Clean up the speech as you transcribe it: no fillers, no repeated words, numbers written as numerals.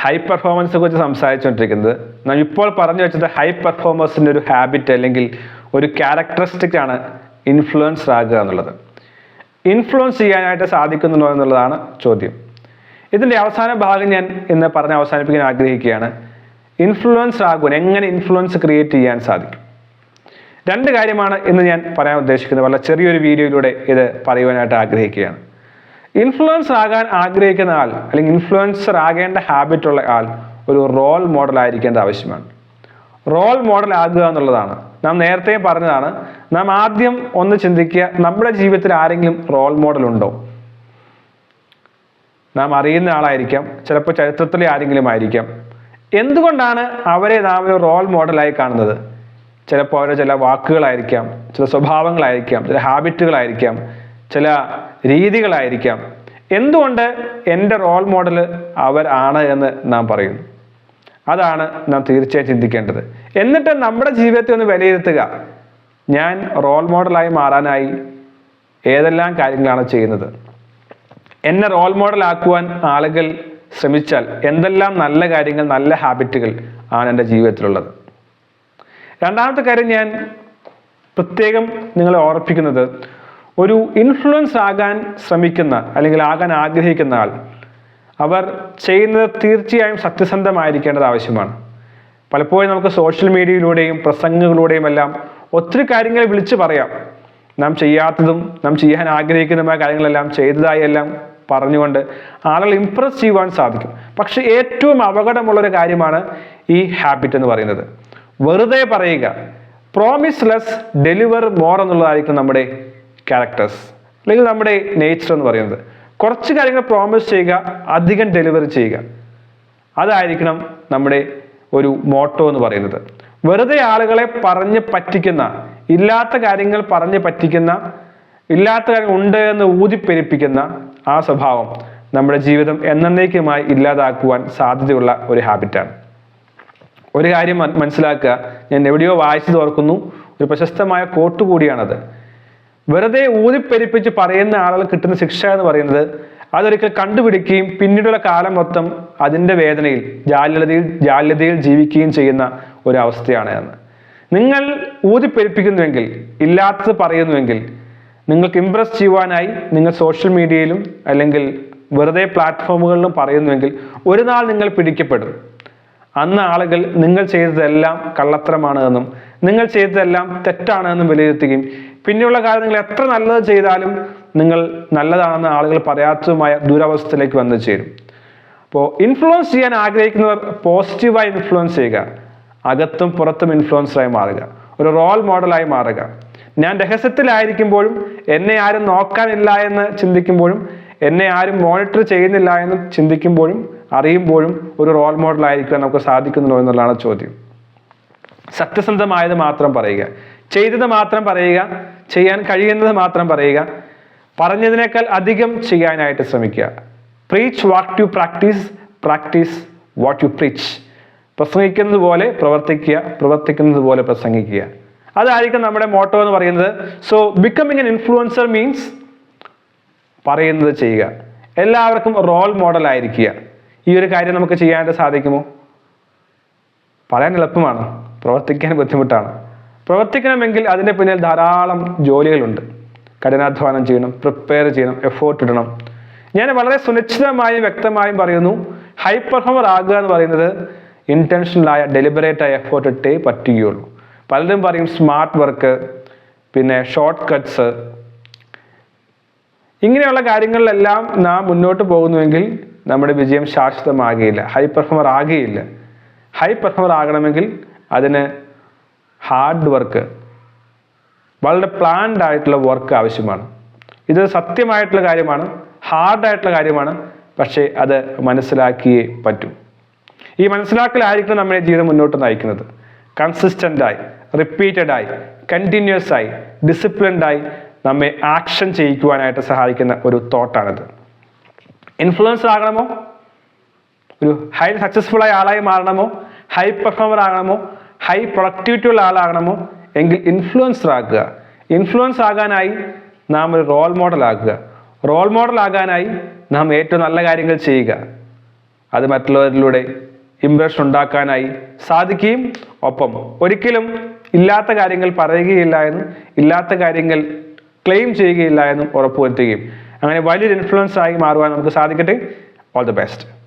High പെർഫോമൻസിനെ കുറിച്ച് സംസാരിച്ചുകൊണ്ടിരിക്കുന്നത്. നാം ഇപ്പോൾ പറഞ്ഞു വെച്ചത് ഹൈ പെർഫോമേഴ്സിൻ്റെ ഒരു ഹാബിറ്റ് അല്ലെങ്കിൽ ഒരു ക്യാരക്ടറിസ്റ്റിക് ആണ് ഇൻഫ്ലുവൻസർ ആകുക എന്നുള്ളത്. ഇൻഫ്ലുവൻസ് ചെയ്യാനായിട്ട് സാധിക്കുന്നുണ്ടോ എന്നുള്ളതാണ് ചോദ്യം. ഇതിൻ്റെ അവസാന ഭാഗം ഞാൻ ഇന്ന് പറഞ്ഞ് അവസാനിപ്പിക്കാൻ ആഗ്രഹിക്കുകയാണ്. ഇൻഫ്ലുവൻസർ ആകുവാൻ എങ്ങനെ ഇൻഫ്ലുവൻസ് ക്രിയേറ്റ് ചെയ്യാൻ സാധിക്കും? രണ്ട് കാര്യമാണ് ഇന്ന് ഞാൻ പറയാൻ ഉദ്ദേശിക്കുന്നത്. വളരെ ചെറിയൊരു വീഡിയോയിലൂടെ ഇത് പറയുവാനായിട്ട് ആഗ്രഹിക്കുകയാണ്. ഇൻഫ്ലുവൻസർ ആകാൻ ആഗ്രഹിക്കുന്ന ആൾ അല്ലെങ്കിൽ ഇൻഫ്ലുവൻസർ ആകേണ്ട ഹാബിറ്റുള്ള ആൾ ഒരു റോൾ മോഡൽ ആയിരിക്കേണ്ട ആവശ്യമാണ്. റോൾ മോഡൽ ആകുക എന്നുള്ളതാണ് നാം നേരത്തെ പറഞ്ഞതാണ്. നാം ആദ്യം ഒന്ന് ചിന്തിക്കുക, നമ്മുടെ ജീവിതത്തിൽ ആരെങ്കിലും റോൾ മോഡൽ ഉണ്ടോ? നാം അറിയുന്ന ആളായിരിക്കാം, ചിലപ്പോൾ ചരിത്രത്തിലെ ആരെങ്കിലും ആയിരിക്കാം. എന്തുകൊണ്ടാണ് അവരെ നാം ഒരു റോൾ മോഡലായി കാണുന്നത്? ചിലപ്പോൾ അവരുടെ ചില വാക്കുകളായിരിക്കാം, ചില സ്വഭാവങ്ങളായിരിക്കാം, ചില ഹാബിറ്റുകളായിരിക്കാം, ചില രീതികളായിരിക്കാം. എന്തുകൊണ്ട് എൻ്റെ റോൾ മോഡൽ അവർ ആണ് എന്ന് നാം പറയുന്നു? അതാണ് നാം തീർച്ചയായും ചിന്തിക്കേണ്ടത്. എന്നിട്ട് നമ്മുടെ ജീവിതത്തെ ഒന്ന് വിലയിരുത്തുക. ഞാൻ റോൾ മോഡലായി മാറാനായി ഏതെല്ലാം കാര്യങ്ങളാണ് ചെയ്യുന്നത്? എന്നെ റോൾ മോഡലാക്കുവാൻ ആളുകൾ ശ്രമിച്ചാൽ എന്തെല്ലാം നല്ല കാര്യങ്ങൾ, നല്ല ഹാബിറ്റുകൾ ആണ് എൻ്റെ ജീവിതത്തിലുള്ളത്? രണ്ടാമത്തെ കാര്യം ഞാൻ പ്രത്യേകം നിങ്ങളെ ഓർപ്പിക്കുന്നത്, ഒരു ഇൻഫ്ലുവൻസ് ആകാൻ ശ്രമിക്കുന്ന അല്ലെങ്കിൽ ആകാൻ ആഗ്രഹിക്കുന്ന ആൾ അവർ ചെയ്യുന്നത് തീർച്ചയായും സത്യസന്ധമായിരിക്കേണ്ടത് ആവശ്യമാണ്. പലപ്പോഴും നമുക്ക് സോഷ്യൽ മീഡിയയിലൂടെയും പ്രസംഗങ്ങളിലൂടെയും എല്ലാം ഒത്തിരി കാര്യങ്ങൾ വിളിച്ചു പറയാം. നാം ചെയ്യാത്തതും നാം ചെയ്യാൻ ആഗ്രഹിക്കുന്നതുമായ കാര്യങ്ങളെല്ലാം ചെയ്തതായി എല്ലാം പറഞ്ഞുകൊണ്ട് ആളുകൾ ഇംപ്രസ് ചെയ്യുവാൻ സാധിക്കും. പക്ഷെ ഏറ്റവും അപകടമുള്ളൊരു കാര്യമാണ് ഈ ഹാബിറ്റ് എന്ന് പറയുന്നത്. വെറുതെ പറയുക, പ്രോമിസ് ലെസ് ഡെലിവർ മോർ എന്നുള്ളതായിരിക്കും നമ്മുടെ ക്യാരക്ടേഴ്സ് അല്ലെങ്കിൽ നമ്മുടെ നേച്ചർ എന്ന് പറയുന്നത്. കുറച്ച് കാര്യങ്ങൾ പ്രോമിസ് ചെയ്യുക, അധികം ഡെലിവറി ചെയ്യുക, അതായിരിക്കണം നമ്മുടെ ഒരു മോട്ടോ എന്ന് പറയുന്നത്. വെറുതെ ആളുകളെ പറഞ്ഞ് പറ്റിക്കുന്ന, ഇല്ലാത്ത കാര്യങ്ങൾ പറഞ്ഞ് പറ്റിക്കുന്ന, ഇല്ലാത്ത കാര്യങ്ങൾ ഉണ്ട് എന്ന് ഊതിപ്പെരിപ്പിക്കുന്ന ആ സ്വഭാവം നമ്മുടെ ജീവിതം എന്നേക്കുമായി ഇല്ലാതാക്കുവാൻ സാധ്യതയുള്ള ഒരു ഹാബിറ്റാണ്. ഒരു കാര്യം മനസ്സിലാക്കുക, ഞാൻ എവിടെയോ വായിച്ചത് ഓർക്കുന്നു, ഒരു പ്രശസ്തമായ കോട്ട് കൂടിയാണത്. വെറുതെ ഊതിപ്പെരിപ്പിച്ച് പറയുന്ന ആളുകൾ കിട്ടുന്ന ശിക്ഷ എന്ന് പറയുന്നത് അതൊരിക്കൽ കണ്ടുപിടിക്കുകയും പിന്നീടുള്ള കാലം മൊത്തം അതിൻ്റെ വേദനയിൽ ജാള്യതയിൽ ജീവിക്കുകയും ചെയ്യുന്ന ഒരവസ്ഥയാണ് എന്ന്. നിങ്ങൾ ഊതിപ്പെരിപ്പിക്കുന്നുവെങ്കിൽ, ഇല്ലാത്തത് പറയുന്നുവെങ്കിൽ, നിങ്ങൾക്ക് ഇംപ്രസ് ചെയ്യുവാനായി നിങ്ങൾ സോഷ്യൽ മീഡിയയിലും അല്ലെങ്കിൽ വെറുതെ പ്ലാറ്റ്ഫോമുകളിലും പറയുന്നുവെങ്കിൽ ഒരു നാൾ നിങ്ങൾ പിടിക്കപ്പെടും. അന്ന് ആളുകൾ നിങ്ങൾ ചെയ്തതെല്ലാം കള്ളത്തരമാണ് എന്നും നിങ്ങൾ ചെയ്തതെല്ലാം തെറ്റാണ് എന്നും വിലയിരുത്തുകയും പിന്നെയുള്ള കാലം നിങ്ങൾ എത്ര നല്ലത് ചെയ്താലും നിങ്ങൾ നല്ലതാണെന്ന് ആളുകൾ പറയാത്തതുമായ ദുരവസ്ഥയിലേക്ക് വന്നു ചേരും. അപ്പോൾ ഇൻഫ്ലുവൻസ് ചെയ്യാൻ ആഗ്രഹിക്കുന്നവർ പോസിറ്റീവായി ഇൻഫ്ലുവൻസ് ചെയ്യുക, അകത്തും പുറത്തും ഇൻഫ്ലുവൻസറായി മാറുക, ഒരു റോൾ മോഡലായി മാറുക. ഞാൻ രഹസ്യത്തിലായിരിക്കുമ്പോഴും, എന്നെ ആരും നോക്കാനില്ല എന്ന് ചിന്തിക്കുമ്പോഴും, എന്നെ ആരും മോണിറ്റർ ചെയ്യുന്നില്ല എന്ന് ചിന്തിക്കുമ്പോഴും അറിയുമ്പോഴും ഒരു റോൾ മോഡലായിരിക്കാൻ നമുക്ക് സാധിക്കുന്നുണ്ടോ എന്നുള്ളതാണ് ചോദ്യം. സത്യസന്ധമായത് മാത്രം പറയുക, ചെയ്തത് മാത്രം പറയുക, ചെയ്യാൻ കഴിയുന്നത് മാത്രം പറയുക, പറഞ്ഞതിനേക്കാൾ അധികം ചെയ്യാനായിട്ട് ശ്രമിക്കുക. Preach what you practise, practice what you preach. പ്രസംഗിക്കുന്നത് പോലെ പ്രവർത്തിക്കുക, പ്രവർത്തിക്കുന്നത് പോലെ പ്രസംഗിക്കുക. അതായിരിക്കും നമ്മുടെ മോട്ടോ എന്ന് പറയുന്നത്. So becoming N influencer means പറയുന്നത് ചെയ്യുക, എല്ലാവർക്കും റോൾ മോഡൽ ആയിരിക്കുക. ഈ ഒരു കാര്യം നമുക്ക് ചെയ്യാനായിട്ട് സാധിക്കുമോ? പറയാൻ എളുപ്പമാണ്, പ്രവർത്തിക്കാൻ ബുദ്ധിമുട്ടാണ്. പ്രവർത്തിക്കണമെങ്കിൽ അതിൻ്റെ പിന്നിൽ ധാരാളം ജോലികളുണ്ട്. കഠിനാധ്വാനം ചെയ്യണം, പ്രിപ്പയർ ചെയ്യണം, എഫേർട്ട് ഇടണം. ഞാൻ വളരെ സുനിശ്ചിതമായും വ്യക്തമായും പറയുന്നു, ഹൈ പെർഫോമർ ആകുക എന്ന് പറയുന്നത് ഇൻറ്റൻഷനലായ ഡെലിബറേറ്റായ എഫേർട്ട് ഇട്ടേ പറ്റുകയുള്ളൂ. പലരും പറയും സ്മാർട്ട് വർക്ക്, പിന്നെ ഷോർട്ട് കട്ട്സ്, ഇങ്ങനെയുള്ള കാര്യങ്ങളിലെല്ലാം നാം മുന്നോട്ട് പോകുന്നുവെങ്കിൽ നമ്മുടെ വിജയം ശാശ്വതമാകുകയില്ല, ഹൈ പെർഫോമർ ആകുകയില്ല. ഹൈ പെർഫോമർ ആകണമെങ്കിൽ അതിന് ഹാർഡ് വർക്ക്, വളരെ പ്ലാൻഡ് ആയിട്ടുള്ള വർക്ക് ആവശ്യമാണ്. ഇത് സത്യമായിട്ടുള്ള കാര്യമാണ്, ഹാർഡായിട്ടുള്ള കാര്യമാണ്. പക്ഷേ അത് മനസ്സിലാക്കിയേ പറ്റൂ. ഈ മനസ്സിലാക്കലായിരിക്കും നമ്മുടെ ജീവിതം മുന്നോട്ട് നയിക്കുന്നത്. കൺസിസ്റ്റൻ്റായി, റിപ്പീറ്റഡായി, കണ്ടിന്യൂസ് ആയി, ഡിസിപ്ലിൻഡായി നമ്മെ ആക്ഷൻ ചെയ്യിക്കുവാനായിട്ട് സഹായിക്കുന്ന ഒരു തോട്ടാണിത്. ഇൻഫ്ലുവൻസർ ആകണമോ, ഒരു ഹൈ സക്സസ്ഫുൾ ആയ ആളായി മാറണമോ, ഹൈ പെർഫോമർ ആകണമോ, ഹൈ പ്രൊഡക്ടിവിറ്റി ഉള്ള ആളാകണമോ എങ്കിൽ ഇൻഫ്ലുവൻസർ ആക്കുക. ഇൻഫ്ലുവൻസ് ആകാനായി നാം ഒരു റോൾ മോഡൽ ആക്കുക. റോൾ മോഡൽ ആകാനായി നാം ഏറ്റവും നല്ല കാര്യങ്ങൾ ചെയ്യുക. അത് മറ്റുള്ളവരിലൂടെ ഇംപ്രഷൻ ഉണ്ടാക്കാനായി സാധിക്കുകയും ഒപ്പം ഒരിക്കലും ഇല്ലാത്ത കാര്യങ്ങൾ പറയുകയില്ല എന്നും ഇല്ലാത്ത കാര്യങ്ങൾ ക്ലെയിം ചെയ്യുകയില്ല എന്നും ഉറപ്പുവരുത്തുകയും അങ്ങനെ വലിയൊരു ഇൻഫ്ലുവൻസ് ആയി മാറുവാൻ നമുക്ക് സാധിക്കട്ടെ. All the best.